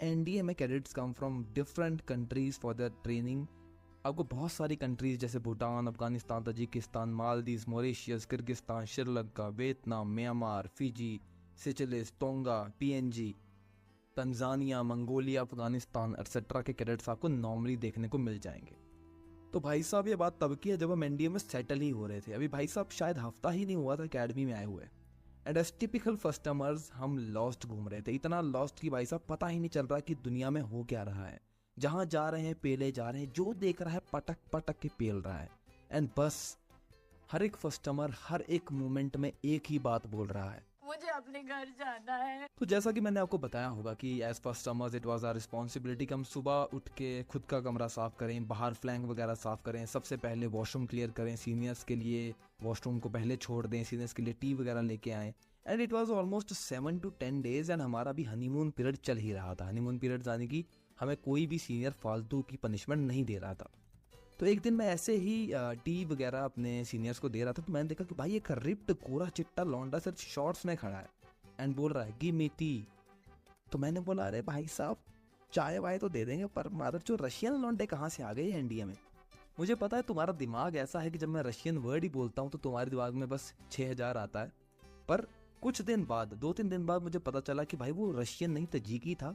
NDA में cadets come from different countries for their training. आपको बहुत सारी कंट्रीज जैसे Bhutan, Afghanistan, Tajikistan, Maldives, Mauritius, Kyrgyzstan, Sri Lanka, Vietnam, Myanmar, Fiji, Seychelles, Tonga, PNG, Tanzania, Mongolia, Afghanistan etcetera के cadets आपको normally देखने को मिल जाएंगे। तो भाई साहब ये बात तब की है जब हम एनडीए में सेटल ही हो रहे थे। अभी भाई साहब शायद हफ्ता ही नहीं हुआ था अकेडमी में आए हुए। And as typical first timers हम लॉस्ट घूम रहे थे, इतना लॉस्ट कि भाई साहब पता ही नहीं चल रहा कि दुनिया में हो क्या रहा है। जहां जा रहे हैं पेले जा रहे हैं, जो देख रहा है पटक पटक के पेल रहा है। एंड बस हर एक कस्टमर हर एक मोमेंट में एक ही बात बोल रहा है, मुझे अपने घर जाना है। तो जैसा कि मैंने आपको बताया होगा कि as customers it was our responsibility कि हम सुबह उठ के खुद का कमरा साफ करें, बाहर फ्लैंक वगैरह साफ करें, सबसे पहले वॉशरूम क्लियर करें, सीनियर्स के लिए वॉशरूम को पहले छोड़ दें, सीनियर्स के लिए टी वगैरह लेके आएँ। And it was almost 7 to 10 days and हमारा भी हनीमून पीरियड चल ही रहा था। हनीमून पीरियड यानी कि हमें कोई भी सीनियर फालतू की पनिशमेंट नहीं दे रहा था। तो एक दिन मैं ऐसे ही टी वगैरह अपने सीनियर्स को दे रहा था, तो मैंने देखा कि भाई एक रिप्ड कोरा चिट्टा लौंडा सिर्फ शॉर्ट्स में खड़ा है एंड बोल रहा है गिव मी टी। तो मैंने बोला अरे भाई साहब चाय वाय तो दे देंगे, पर मादर जो रशियन लौंडे कहाँ से आ गए एनडीए में। मुझे पता है तुम्हारा दिमाग ऐसा है कि जब मैं रशियन वर्ड ही बोलता हूँ तो तुम्हारे दिमाग में बस 6000 आता है। पर कुछ दिन बाद 2-3 दिन बाद मुझे पता चला कि भाई वो रशियन नहीं तजीकी था।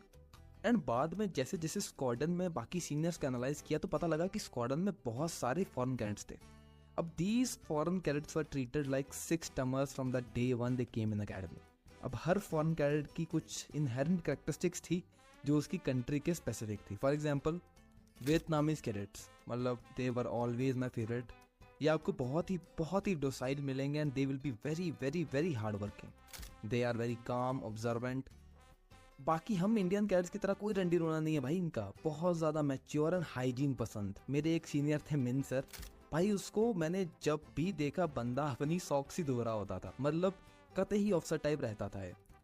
एंड बाद में जैसे जैसे स्क्वाड्रन में बाकी सीनियर्स का एनालाइज किया तो पता लगा कि स्क्वाड्रन में बहुत सारे फॉरेन कैडेट्स थे। अब these foreign cadets were treated like 6 टर्मर्स from the day one they came in academy. अब हर फॉरेन कैडेट की कुछ इनहेरेंट कैरेक्टरिस्टिक्स थी जो उसकी कंट्री के स्पेसिफिक थी। फॉर एग्जाम्पल वियतनामीज कैडेट्स, मतलब दे वर ऑलवेज माई फेवरेट। ये आपको बहुत ही डोसाइल मिलेंगे and they will be very very very hard working. They are very calm observant. बाकी हम इंडियन कैडेट्स की तरह कोई रंडी रोना नहीं है भाई इनका, बहुत ज़्यादा मैच्योर एंड हाइजीन पसंद। मेरे एक सीनियर थे मिन सर, भाई उसको मैंने जब भी देखा बंदा अपनी सॉक्स ही धो रहा होता था, मतलब कतई ही ऑफिसर टाइप रहता था।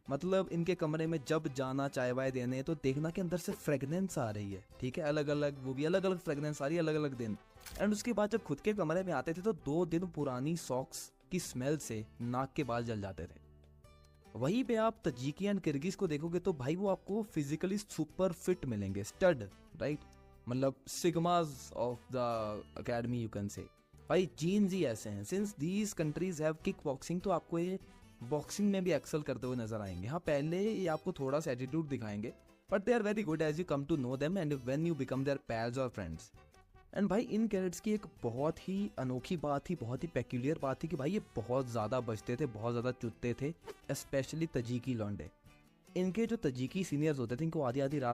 मतलब इनके कमरे में जब जाना चाय वाय देने तो देखना कि अंदर से फ्रेगनेंस आ रही है, ठीक है, अलग अलग, वो भी अलग अलग फ्रेगनेंस आ रही है अलग अलग दिन। एंड उसके बाद जब खुद के कमरे में आते थे तो 2 दिन पुरानी सॉक्स की स्मेल से नाक के बाल जल जाते थे। वहीं पे आप तजिकी एंड किर्गिज को देखोगे तो भाई वो आपको फिजिकली सुपर फिट मिलेंगे, स्टड, राइट, मतलब sigmas of the academy you can say. भाई जीन्स ही ऐसे हैं। Since these countries have kickboxing तो आपको ये बॉक्सिंग में भी एक्सेल करते हुए नजर आएंगे। हाँ पहले ये आपको थोड़ा सा एटीट्यूड दिखाएंगे, but they are very good as you come to know them and when you become their pals और फ्रेंड्स। एंड भाई इन कैडेट्स की एक बहुत ही अनोखी बात थी, बहुत ही पेक्यूलियर बात थी कि भाई ये बहुत ज़्यादा बचते थे, बहुत ज़्यादा चुतते थे, स्पेशली तजीकी लौंडे। इनके जो तजीकी सीनियर्स होते थे इनको आधी आधी रात